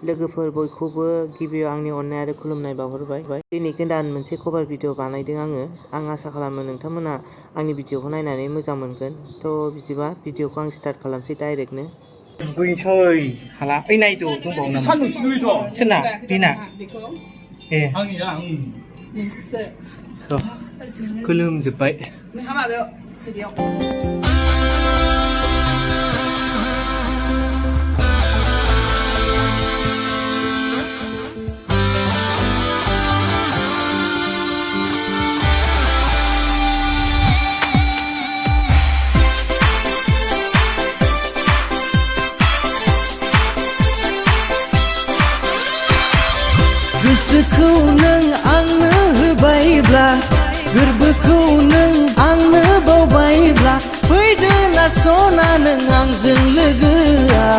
लोगोफोर बयखौबो गिबियाव आंनि अननाय आरो खुलुमनाय बावहरबाय। दिनै गोदान मोनसे कभार भिडिअ बानायदों आङो। आं आसा खालामो नोंथांमोना आंनि भिडिअखौ नायनानै मोजां मोनगोन। थ' बिदिबा भिडिअखौ आं स्टार्ट खालामसै डाइरेक्टनो। दुगैनोसै हाला ओइ नायद' दंबावो नामा? सोरना बेना ए आंनिया गोलोमजोब्बाय। गोसोखौ नों आंनो होबायब्ला गोरबोखौ नों आंनो बावबायब्ला फैदो ना सना नों आंजों लोगोआ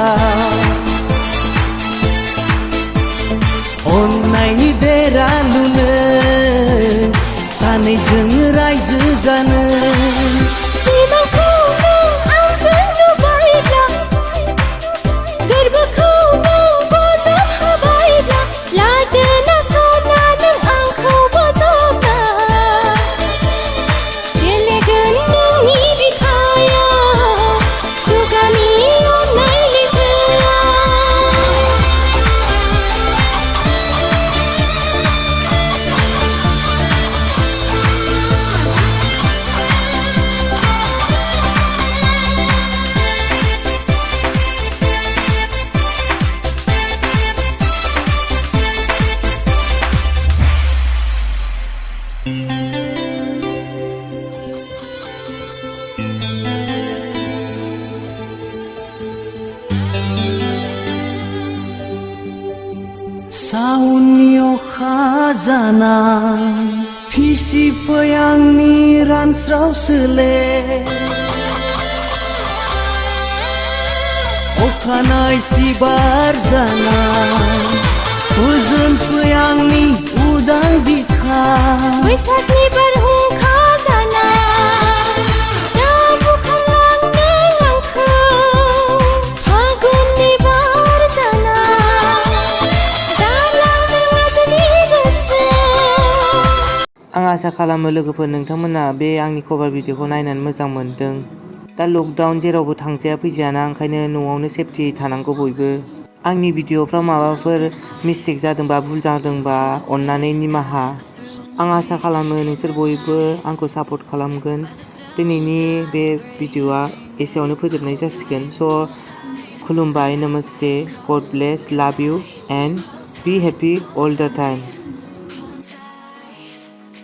अननायनि देरा लुनो सानैजों रायजो जानो साउननि अखा जाना फिसिफै आंनि रानस्राव सोले अखानाय सिबार जाना गोजोनफै आंनि उदां बिखा बैसागनि बारहुंखा जाना आं आसा खालामो लोगोफोर नोंथांमोना बे आंनि कभार भिडिअखौ नायनानै मोजां मोनदों। दा लकडाउन जेरावबो थांजाया फैजायाना ओंखायनो न'आवनो सेफटि थानांगौ बयबो। आंनि भिडिअफ्राव माबाफोर मिस्टेक जादोंबा भुल जादोंबा अननानै निमाहा। आं आसा खालामो नोंसोर बयबो आंखौ सापर्ट खालामगोन। दिनैनि बे भिडिअआ एसेयावनो फोजोबनाय जासिगोन। स' खुलुमबाय, नमस्ते, God bless, love you and be happy all the time.